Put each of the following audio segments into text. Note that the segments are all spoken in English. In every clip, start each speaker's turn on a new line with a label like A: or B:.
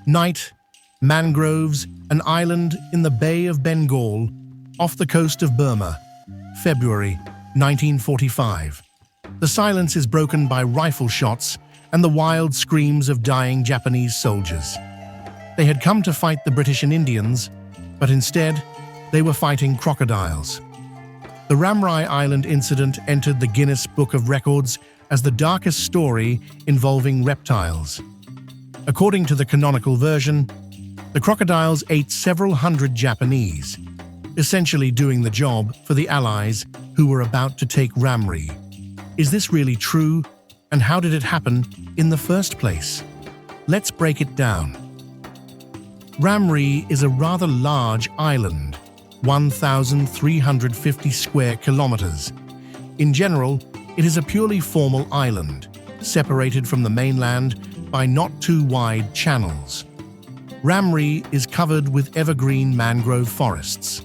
A: Night, mangroves, an island in the Bay of Bengal, off the coast of Burma. February 1945. The silence is broken by rifle shots and the wild screams of dying Japanese soldiers. They had come to fight the British and Indians, but instead, they were fighting crocodiles. The Ramri Island incident entered the Guinness Book of Records as the darkest story involving reptiles. According to the canonical version, the crocodiles ate several hundred Japanese, essentially doing the job for the Allies who were about to take Ramri. Is this really true? And how did it happen in the first place? Let's break it down. Ramri is a rather large island, 1,350 square kilometers. In general, it is a purely formal island, separated from the mainland by not too wide channels. Ramri is covered with evergreen mangrove forests.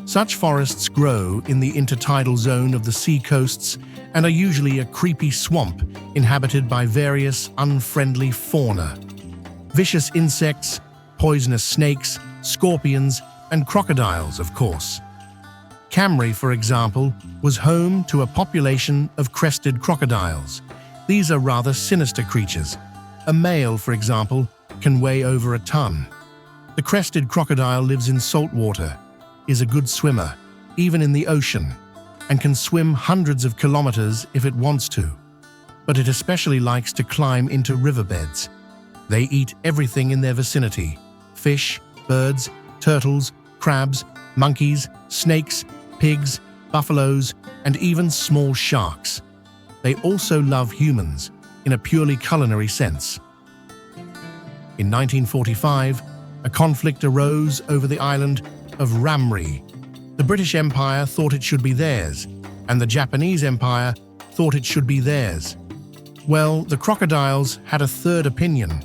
A: Such forests grow in the intertidal zone of the sea coasts and are usually a creepy swamp inhabited by various unfriendly fauna. Vicious insects, poisonous snakes, scorpions, and crocodiles, of course. Ramri, for example, was home to a population of crested crocodiles. These are rather sinister creatures. A male, for example, can weigh over a ton. The crested crocodile lives in salt water, is a good swimmer, even in the ocean, and can swim hundreds of kilometers if it wants to. But it especially likes to climb into riverbeds. They eat everything in their vicinity: fish, birds, turtles, crabs, monkeys, snakes, pigs, buffaloes, and even small sharks. They also love humans, in a purely culinary sense. In 1945, a conflict arose over the island of Ramri. The British Empire thought it should be theirs, and the Japanese Empire thought it should be theirs. Well, the crocodiles had a third opinion.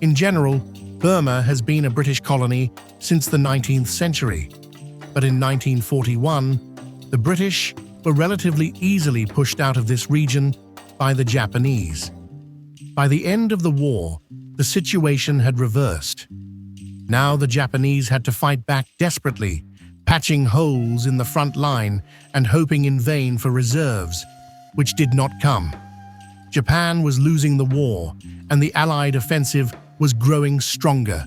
A: In general, Burma has been a British colony since the 19th century, but in 1941, the British were relatively easily pushed out of this region by the Japanese. By the end of the war, the situation had reversed. Now the Japanese had to fight back desperately, patching holes in the front line and hoping in vain for reserves, which did not come. Japan was losing the war, and the Allied offensive was growing stronger.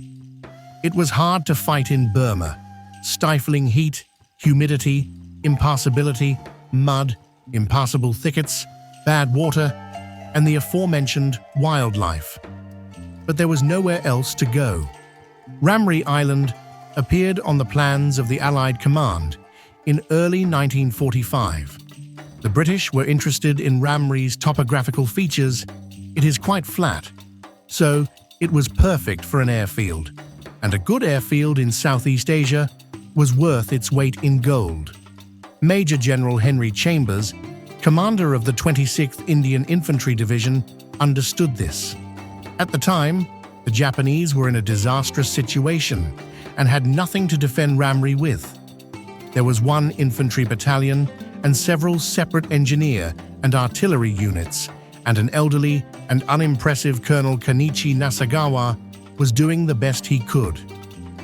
A: It was hard to fight in Burma. Stifling heat, humidity, impassability, mud, impassable thickets, bad water, and the aforementioned wildlife. But there was nowhere else to go. Ramri Island appeared on the plans of the Allied command in early 1945. The British were interested in Ramri's topographical features. It is quite flat, so it was perfect for an airfield, and a good airfield in Southeast Asia was worth its weight in gold. Major General Henry Chambers, commander of the 26th Indian Infantry Division, understood this. At the time, the Japanese were in a disastrous situation and had nothing to defend Ramri with. There was one infantry battalion and several separate engineer and artillery units, and an elderly and unimpressive Colonel Kenichi Nasagawa was doing the best he could.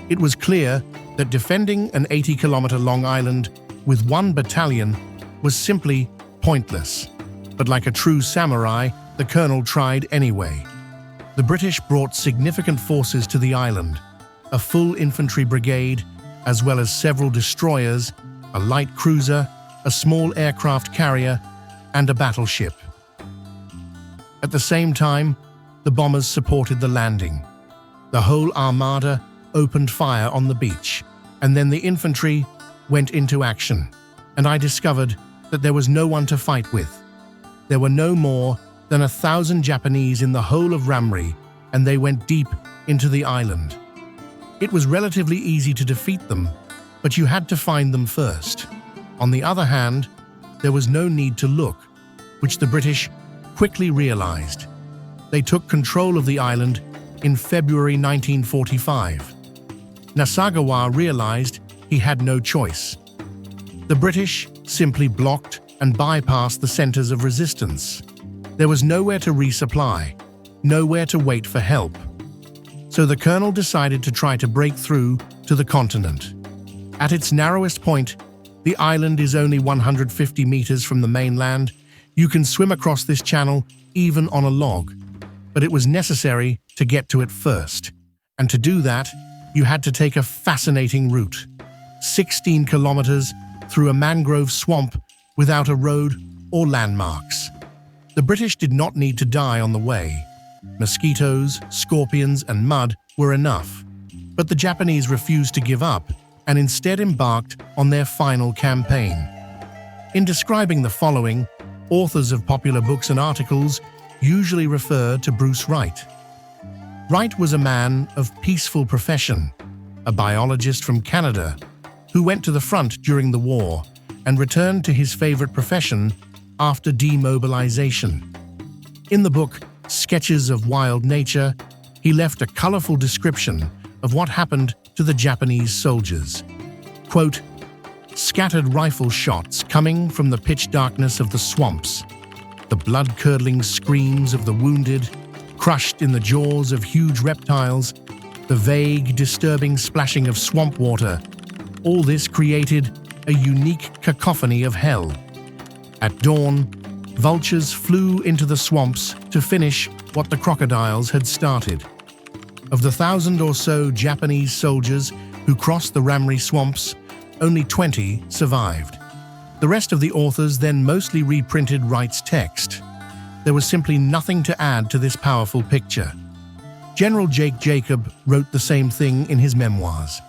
A: It was clear that defending an 80-kilometer-long island with one battalion was simply pointless. But like a true samurai, the colonel tried anyway. The British brought significant forces to the island, a full infantry brigade, as well as several destroyers, a light cruiser, a small aircraft carrier, and a battleship. At the same time, the bombers supported the landing. The whole armada opened fire on the beach, and then the infantry went into action, and I discovered that there was no one to fight with. There were no more than 1,000 Japanese in the whole of Ramri, and they went deep into the island. It was relatively easy to defeat them, but you had to find them first. On the other hand, there was no need to look, which the British quickly realized. They took control of the island in February 1945. Nasagawa realized he had no choice. The British simply blocked and bypassed the centers of resistance. There was nowhere to resupply, nowhere to wait for help. so the colonel decided to try to break through to the continent. At its narrowest point, the island is only 150 meters from the mainland. You can swim across this channel even on a log, but it was necessary to get to it first. And to do that, you had to take a fascinating route. 16 kilometers through a mangrove swamp without a road or landmarks. The British did not need to die on the way. Mosquitoes, scorpions, and mud were enough. But the Japanese refused to give up and instead embarked on their final campaign. In describing the following, authors of popular books and articles usually refer to Bruce Wright. Wright was a man of peaceful profession, a biologist from Canada, who went to the front during the war and returned to his favorite profession after demobilization. In the book Sketches of Wild Nature, he left a colorful description of what happened to the Japanese soldiers. Quote, "Scattered rifle shots coming from the pitch darkness of the swamps, the blood-curdling screams of the wounded, crushed in the jaws of huge reptiles, the vague, disturbing splashing of swamp water, all this created a unique cacophony of hell. At dawn, vultures flew into the swamps to finish what the crocodiles had started. Of the 1,000 or so Japanese soldiers who crossed the Ramri swamps, only 20 survived. The rest of the authors then mostly reprinted Wright's text. There was simply nothing to add to this powerful picture. General Jake Jacob wrote the same thing in his memoirs.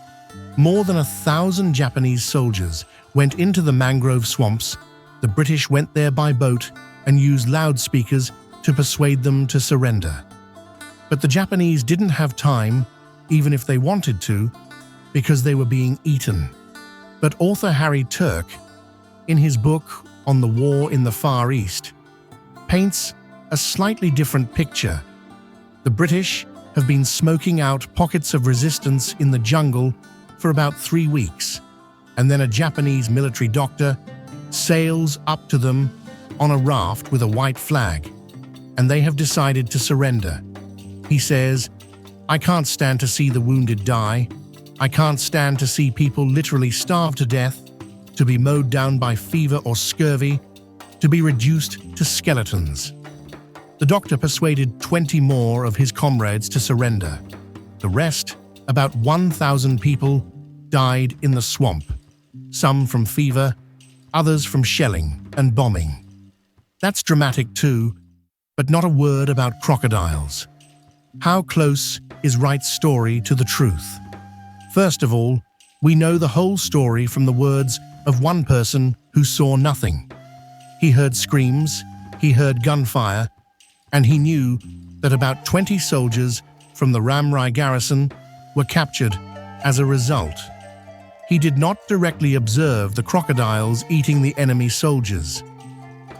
A: More than 1,000 Japanese soldiers went into the mangrove swamps. The British went there by boat and used loudspeakers to persuade them to surrender. But the Japanese didn't have time, even if they wanted to, because they were being eaten. But author Harry Turk, in his book On the War in the Far East, paints a slightly different picture. The British have been smoking out pockets of resistance in the jungle for about 3 weeks, and then a Japanese military doctor sails up to them on a raft with a white flag, and they have decided to surrender. He says, "I can't stand to see the wounded die. I can't stand to see people literally starve to death, to be mowed down by fever or scurvy, to be reduced to skeletons." The doctor persuaded 20 more of his comrades to surrender. The rest, about 1,000 people, died in the swamp, some from fever, others from shelling and bombing. That's dramatic too, but not a word about crocodiles. How close is Wright's story to the truth? First of all, we know the whole story from the words of one person who saw nothing. He heard screams, he heard gunfire, and he knew that about 20 soldiers from the Ramri garrison were captured as a result. He did not directly observe the crocodiles eating the enemy soldiers.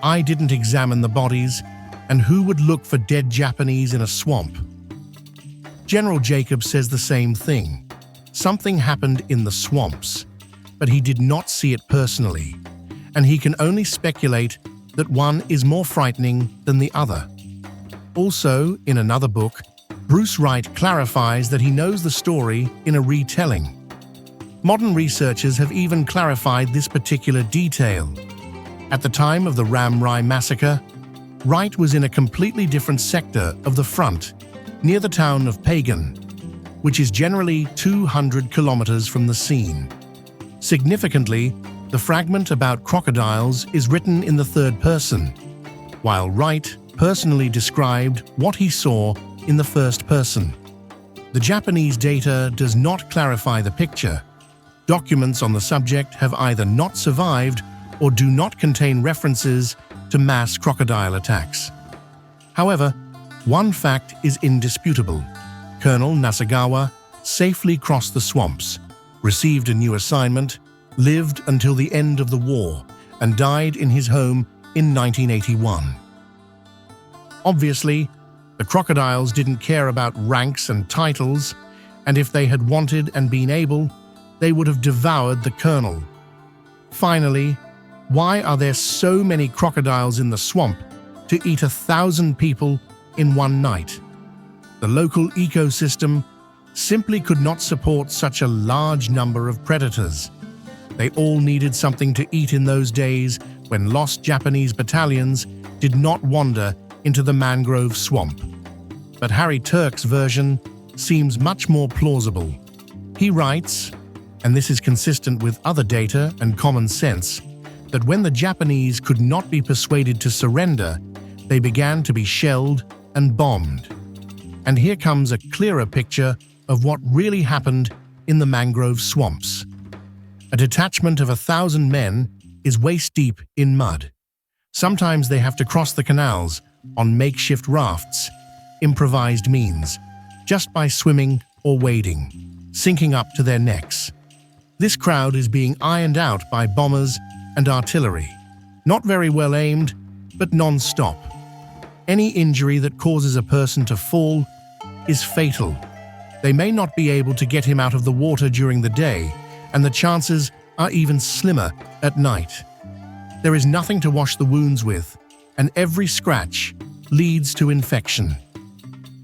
A: I didn't examine the bodies, and who would look for dead Japanese in a swamp? General Jacob says the same thing. Something happened in the swamps, but he did not see it personally, and he can only speculate that one is more frightening than the other. Also, in another book, Bruce Wright clarifies that he knows the story in a retelling. Modern researchers have even clarified this particular detail. At the time of the Ramri massacre, Wright was in a completely different sector of the front, near the town of Pagan, which is generally 200 kilometers from the scene. Significantly, the fragment about crocodiles is written in the third person, while Wright personally described what he saw in the first person. The Japanese data does not clarify the picture. Documents on the subject have either not survived or do not contain references to mass crocodile attacks. However, one fact is indisputable. Colonel Nasagawa safely crossed the swamps, received a new assignment, lived until the end of the war, and died in his home in 1981. Obviously, the crocodiles didn't care about ranks and titles, and if they had wanted and been able, they would have devoured the colonel. Finally, why are there so many crocodiles in the swamp to eat 1,000 people in one night? The local ecosystem simply could not support such a large number of predators. They all needed something to eat in those days when lost Japanese battalions did not wander into the mangrove swamp. But Harry Turk's version seems much more plausible. He writes, and this is consistent with other data and common sense, that when the Japanese could not be persuaded to surrender, they began to be shelled and bombed. And here comes a clearer picture of what really happened in the mangrove swamps. A detachment of 1,000 men is waist-deep in mud. Sometimes they have to cross the canals on makeshift rafts, improvised means, just by swimming or wading, sinking up to their necks. This crowd is being ironed out by bombers and artillery. Not very well aimed, but non-stop. Any injury that causes a person to fall is fatal. They may not be able to get him out of the water during the day, and the chances are even slimmer at night. There is nothing to wash the wounds with, and every scratch leads to infection.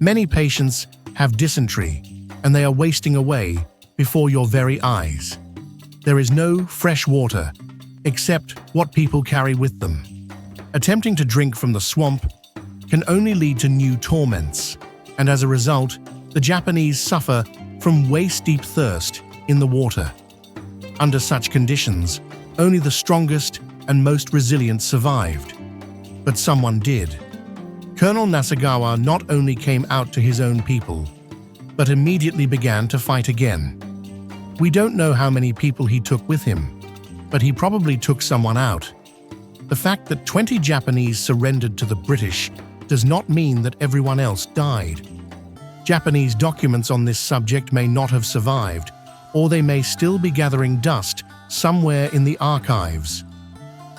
A: Many patients have dysentery, and they are wasting away before your very eyes. There is no fresh water, except what people carry with them. Attempting to drink from the swamp can only lead to new torments, and as a result, the Japanese suffer from waist-deep thirst in the water. Under such conditions, only the strongest and most resilient survived. But someone did. Colonel Nasagawa not only came out to his own people, but immediately began to fight again. We don't know how many people he took with him, but he probably took someone out. The fact that 20 Japanese surrendered to the British does not mean that everyone else died. Japanese documents on this subject may not have survived, or they may still be gathering dust somewhere in the archives.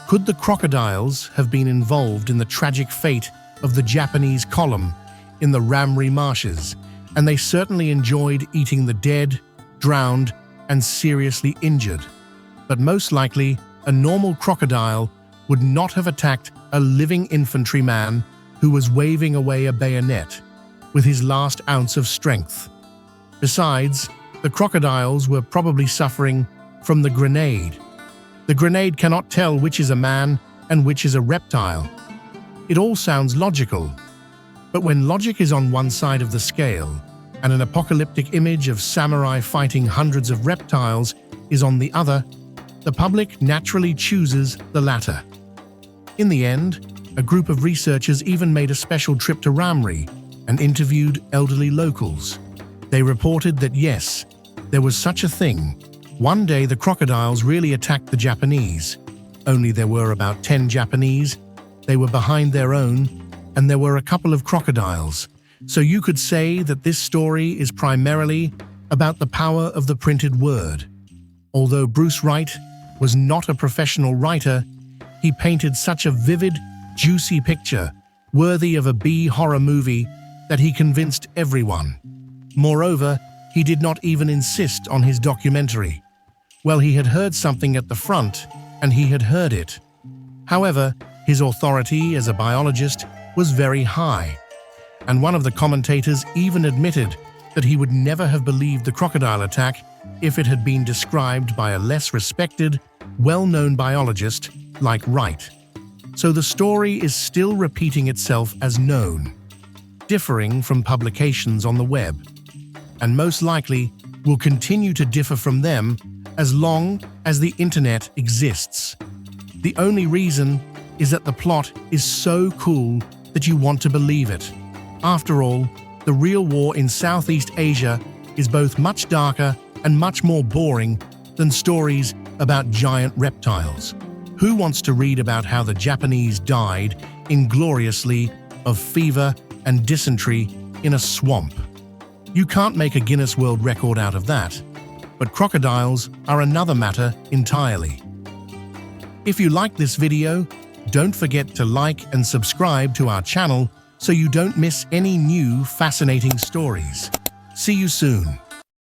A: Could the crocodiles have been involved in the tragic fate of the Japanese column in the Ramri marshes? And they certainly enjoyed eating the dead, drowned, and seriously injured. But most likely, a normal crocodile would not have attacked a living infantryman who was waving away a bayonet with his last ounce of strength. Besides, the crocodiles were probably suffering from the grenade. The grenade cannot tell which is a man and which is a reptile. It all sounds logical, but when logic is on one side of the scale and an apocalyptic image of samurai fighting hundreds of reptiles is on the other, the public naturally chooses the latter. In the end, a group of researchers even made a special trip to Ramri and interviewed elderly locals. They reported that yes, there was such a thing. One day the crocodiles really attacked the Japanese. Only there were about 10 Japanese. They were behind their own, and there were a couple of crocodiles. So you could say that this story is primarily about the power of the printed word. Although Bruce Wright was not a professional writer, he painted such a vivid, juicy picture, worthy of a B-horror movie, that he convinced everyone. Moreover, he did not even insist on his documentary. Well, he had heard something at the front, and he had heard it. However, his authority as a biologist was very high, and one of the commentators even admitted that he would never have believed the crocodile attack if it had been described by a less respected, well-known biologist like Wright. So the story is still repeating itself as known, differing from publications on the web, and most likely will continue to differ from them as long as the internet exists. The only reason is that the plot is so cool that you want to believe it. After all, the real war in Southeast Asia is both much darker and much more boring than stories about giant reptiles. Who wants to read about how the Japanese died ingloriously of fever and dysentery in a swamp? You can't make a Guinness World Record out of that, but crocodiles are another matter entirely. If you like this video, don't forget to like and subscribe to our channel so you don't miss any new fascinating stories. See you soon.